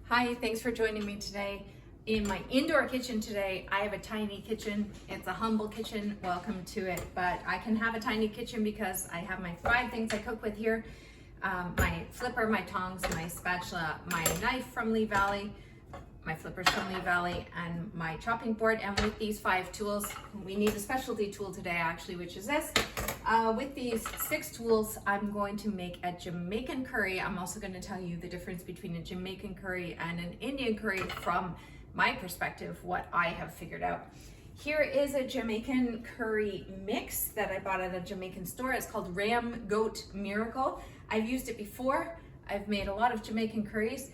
Hi, thanks for joining me today. In my indoor kitchen today, I have a tiny kitchen. It's a humble kitchen, welcome to it, but I can have a tiny kitchen because I have my 5 things I cook with here. My flipper, my tongs, my spatula, my knife from Lee Valley, my flippers from Lee Valley, and my chopping board. And with these 5 tools, we need a specialty tool today actually, which is this. With these 6 tools, I'm going to make a Jamaican curry. I'm also going to tell you the difference between a Jamaican curry and an Indian curry from my perspective, what I have figured out. Here is a Jamaican curry mix that I bought at a Jamaican store. It's called Ram Goat Miracle. I've used it before. I've made a lot of Jamaican curries.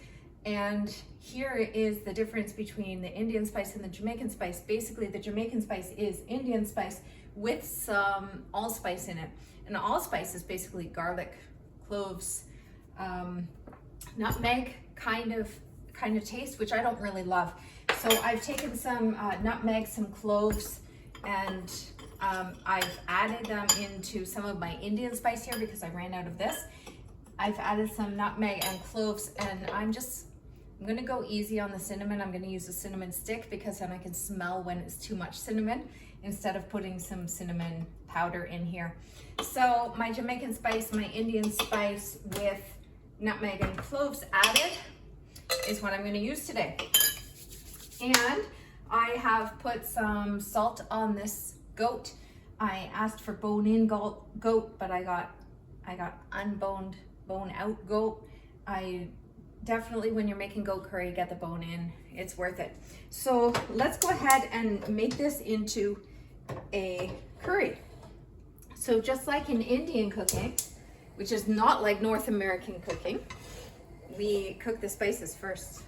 And here is the difference between the Indian spice and the Jamaican spice. Basically, the Jamaican spice is Indian spice with some allspice in it. And allspice is basically garlic, cloves, nutmeg kind of taste, which I don't really love. So I've taken some nutmeg, some cloves, and I've added them into some of my Indian spice here because I ran out of this. I've added some nutmeg and cloves, and I'm gonna go easy on the cinnamon. I'm gonna use a cinnamon stick because then I can smell when it's too much cinnamon instead of putting some cinnamon powder in here. So my Jamaican spice, my Indian spice with nutmeg and cloves added is what I'm gonna use today. And I have put some salt on this goat. I asked for bone-in goat, but I got unboned, bone-out goat. I definitely, when you're making goat curry, get the bone in. It's worth it. So let's go ahead and make this into a curry. So just like in Indian cooking, which is not like North American cooking, we cook the spices first.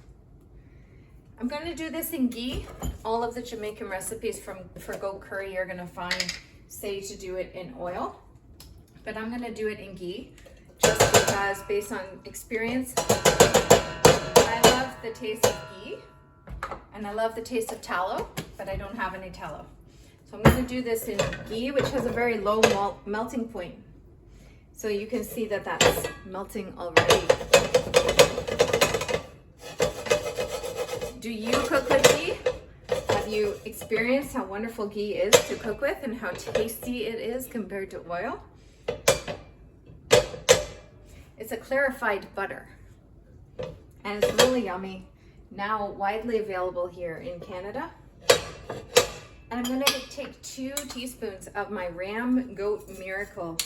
I'm going to do this in ghee. All of the Jamaican recipes for goat curry you're going to say to do it in oil, but I'm going to do it in ghee just because, based on experience, I love the taste of ghee and I love the taste of tallow, but I don't have any tallow. So I'm going to do this in ghee, which has a very low melting point. So you can see that that's melting already. Do you cook with ghee? Have you experienced how wonderful ghee is to cook with and how tasty it is compared to oil? It's a clarified butter and it's really yummy. Now widely available here in Canada. And I'm going to take 2 teaspoons of my Ram Goat Miracle,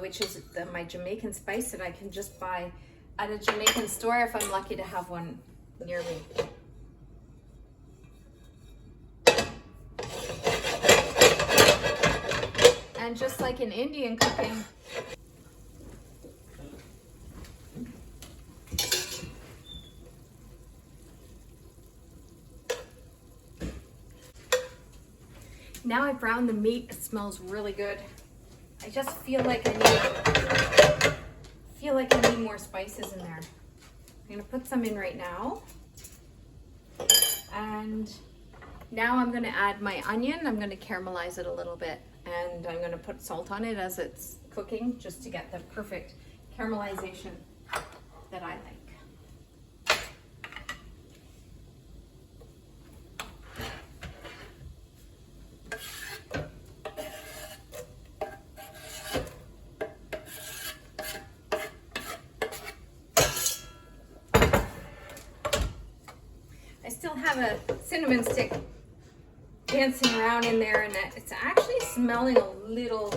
which is my Jamaican spice that I can just buy at a Jamaican store if I'm lucky to have one near me. And just like in Indian cooking, now I've browned the meat, it smells really good. I just feel like I need more spices in there. I'm gonna put some in right now. And now I'm gonna add my onion. I'm gonna caramelize it a little bit, and I'm gonna put salt on it as it's cooking just to get the perfect caramelization that I like. I still have a cinnamon stick dancing around in there, and it's actually smelling a little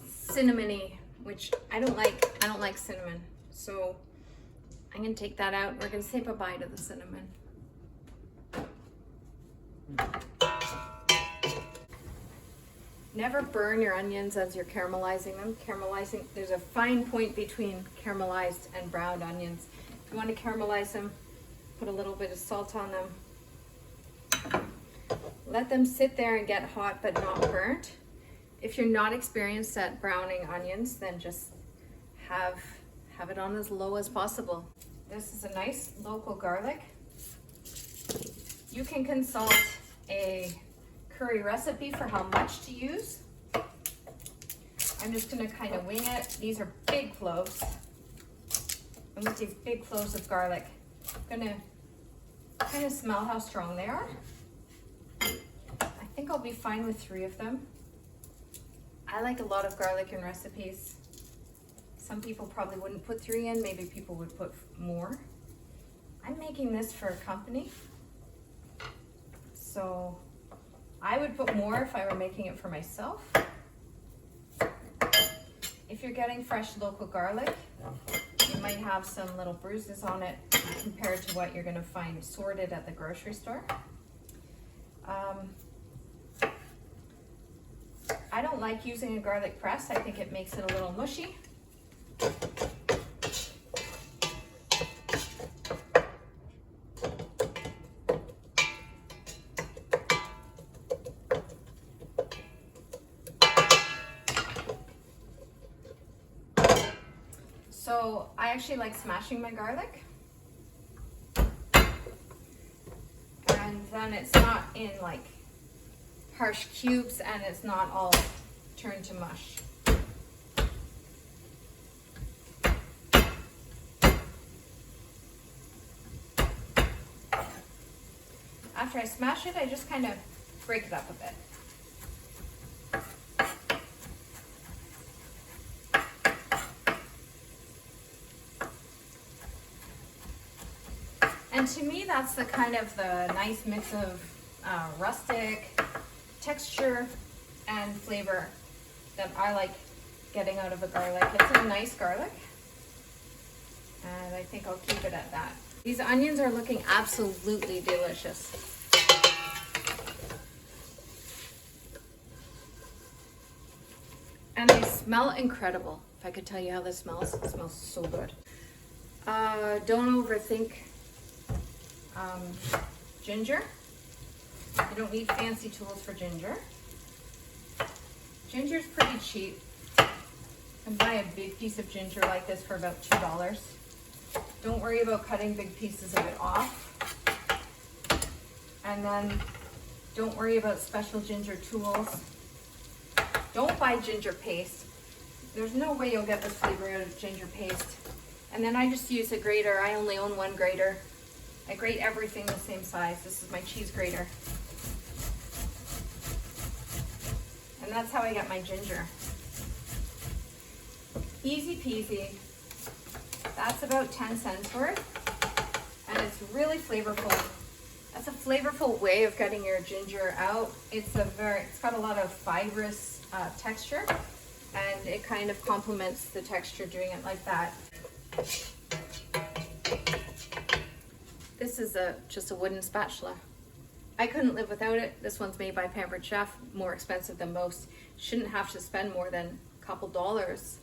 cinnamony, which I don't like. I don't like cinnamon. So I'm gonna take that out. We're gonna say bye-bye to the cinnamon. Never burn your onions as you're caramelizing them. There's a fine point between caramelized and browned onions. If you want to caramelize them, put a little bit of salt on them. Let them sit there and get hot but not burnt. If you're not experienced at browning onions, then just have it on as low as possible. This is a nice local garlic. You can consult a curry recipe for how much to use. I'm just gonna kind of wing it. These are big cloves. And with these big cloves of garlic, I'm gonna kind of smell how strong they are. I think I'll be fine with 3 of them. I like a lot of garlic in recipes. Some people probably wouldn't put 3 in, maybe people would put more. I'm making this for a company, so I would put more if I were making it for myself. If you're getting fresh local garlic, you might have some little bruises on it compared to what you're gonna find sorted at the grocery store. I don't like using a garlic press. I think it makes it a little mushy. So I actually like smashing my garlic. And then it's not in like harsh cubes and it's not all turned to mush. After I smash it, I just kind of break it up a bit. And to me, that's the kind of the nice mix of rustic texture and flavor that I like getting out of a garlic. It's a nice garlic, and I think I'll keep it at that. These onions are looking absolutely delicious. And they smell incredible. If I could tell you how this smells, it smells so good. Don't overthink ginger. You don't need fancy tools for ginger. Ginger's pretty cheap. You can buy a big piece of ginger like this for about $2. Don't worry about cutting big pieces of it off. And then don't worry about special ginger tools. Don't buy ginger paste. There's no way you'll get the flavor out of ginger paste. And then I just use a grater. I only own one grater. I grate everything the same size. This is my cheese grater. And that's how I get my ginger. Easy peasy. That's about 10 cents worth. And it's really flavorful. That's a flavorful way of getting your ginger out. It's got a lot of fibrous texture, and it kind of complements the texture doing it like that. This is just a wooden spatula. I couldn't live without it. This one's made by Pampered Chef, more expensive than most. Shouldn't have to spend more than a couple dollars.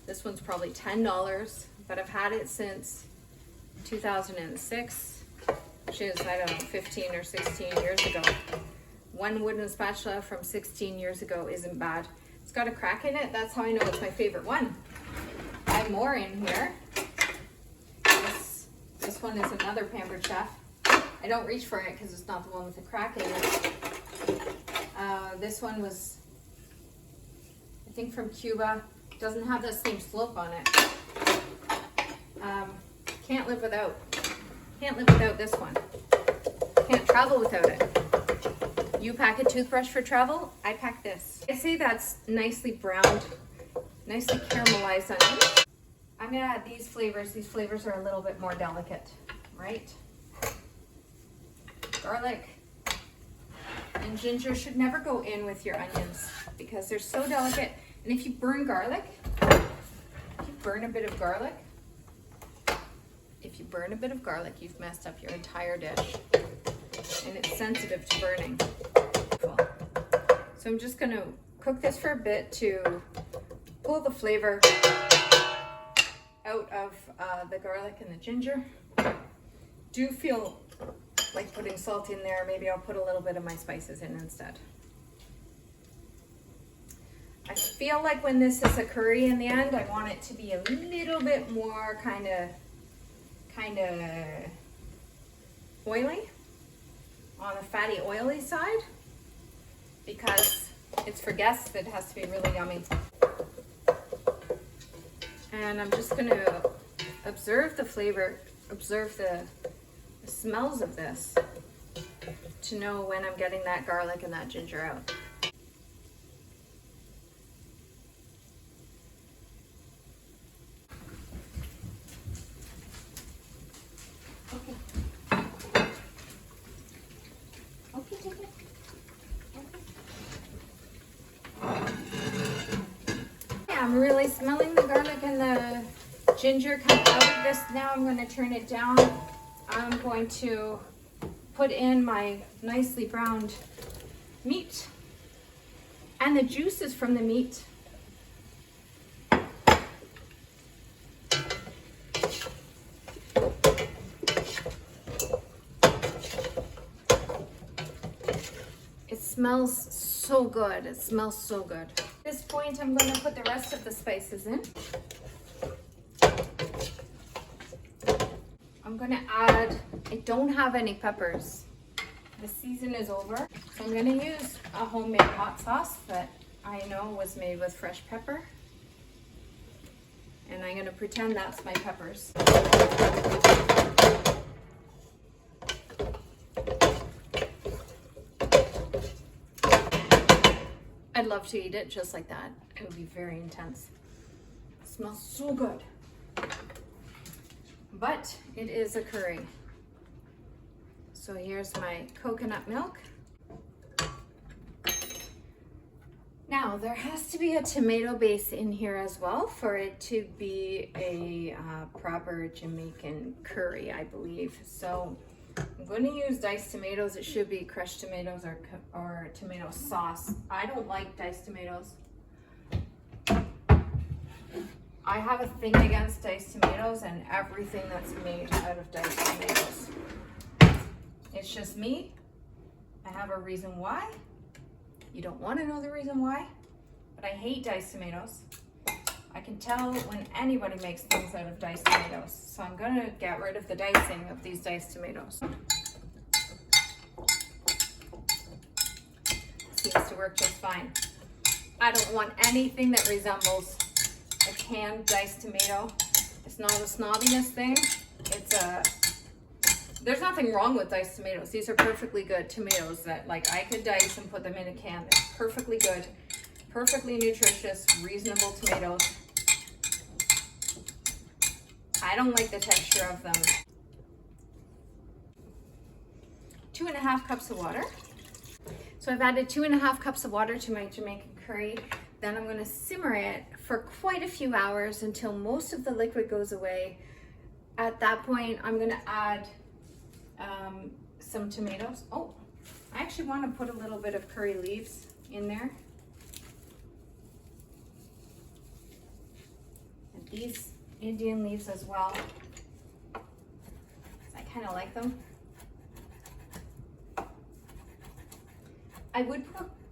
This one's probably $10, but I've had it since 2006, which is, I don't know, 15 or 16 years ago. One wooden spatula from 16 years ago isn't bad. It's got a crack in it. That's how I know it's my favorite one. I have more in here. This one is another Pampered Chef. I don't reach for it because it's not the one with the crack in it. This one was, I think, from Cuba. Doesn't have the same slope on it. Can't live without this one. Can't travel without it. You pack a toothbrush for travel, I pack this. I say that's nicely browned, nicely caramelized onions. I'm gonna add these flavors. These flavors are a little bit more delicate, right? Garlic and ginger should never go in with your onions because they're so delicate. And if you burn garlic, you've messed up your entire dish. And it's sensitive to burning. So I'm just gonna cook this for a bit to pull the flavor out of the garlic and the ginger. Do feel like putting salt in there. Maybe I'll put a little bit of my spices in instead. I feel like when this is a curry in the end, I want it to be a little bit more kind of oily, on the fatty oily side, because it's for guests. It has to be really yummy. And I'm just gonna observe the flavor, observe the smells of this to know when I'm getting that garlic and that ginger out. Okay. Okay, take it. Yeah, I'm really smelling the garlic and the ginger come out of this. Now I'm going to turn it down. I'm going to put in my nicely browned meat and the juices from the meat. It smells so good. It smells so good. At this point, I'm going to put the rest of the spices in. I'm going to add, I don't have any peppers. The season is over. So I'm going to use a homemade hot sauce that I know was made with fresh pepper. And I'm going to pretend that's my peppers. I'd love to eat it just like that. It would be very intense. It smells so good. But it is a curry. So here's my coconut milk. Now there has to be a tomato base in here as well for it to be a proper Jamaican curry, I believe. So I'm going to use diced tomatoes. It should be crushed tomatoes or tomato sauce. I don't like diced tomatoes. I have a thing against diced tomatoes and everything that's made out of diced tomatoes. It's just me. I have a reason why. You don't want to know the reason why, but I hate diced tomatoes. I can tell when anybody makes things out of diced tomatoes. So I'm going to get rid of the dicing of these diced tomatoes. Seems to work just fine. I don't want anything that resembles a canned diced tomato. It's not a snobbiness thing. There's nothing wrong with diced tomatoes. These are perfectly good tomatoes that like I could dice and put them in a can. They're perfectly good, perfectly nutritious, reasonable tomatoes. I don't like the texture of them. 2.5 cups of water. So I've added 2.5 cups of water to my Jamaican curry. Then I'm going to simmer it for quite a few hours until most of the liquid goes away. At that point, I'm going to add some tomatoes. Oh, I actually want to put a little bit of curry leaves in there. And these Indian leaves as well. I kind of like them. I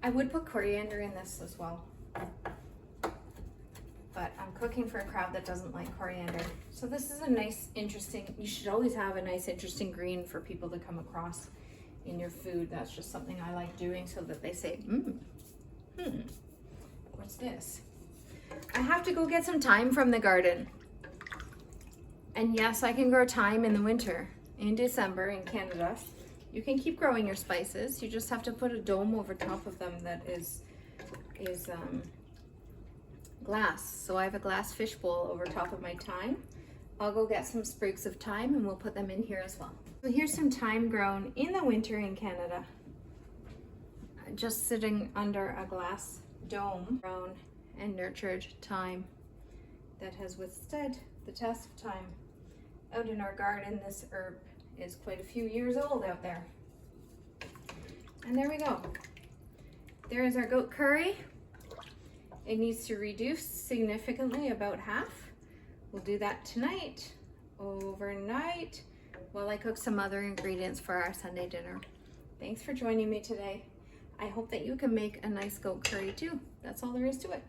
would put coriander in this as well. But I'm cooking for a crowd that doesn't like coriander. So this is a nice, interesting, you should always have a nice, interesting green for people to come across in your food. That's just something I like doing so that they say, what's this? I have to go get some thyme from the garden. And yes, I can grow thyme in the winter, in December in Canada. You can keep growing your spices. You just have to put a dome over top of them that is glass. So I have a glass fish bowl over top of my thyme. I'll go get some sprigs of thyme and we'll put them in here as well. So here's some thyme grown in the winter in Canada. Just sitting under a glass dome. Grown and nurtured thyme that has withstood the test of time. Out in our garden, this herb is quite a few years old out there. And there we go. There is our goat curry. It needs to reduce significantly, about half. We'll do that tonight, overnight, while I cook some other ingredients for our Sunday dinner. Thanks for joining me today. I hope that you can make a nice goat curry too. That's all there is to it.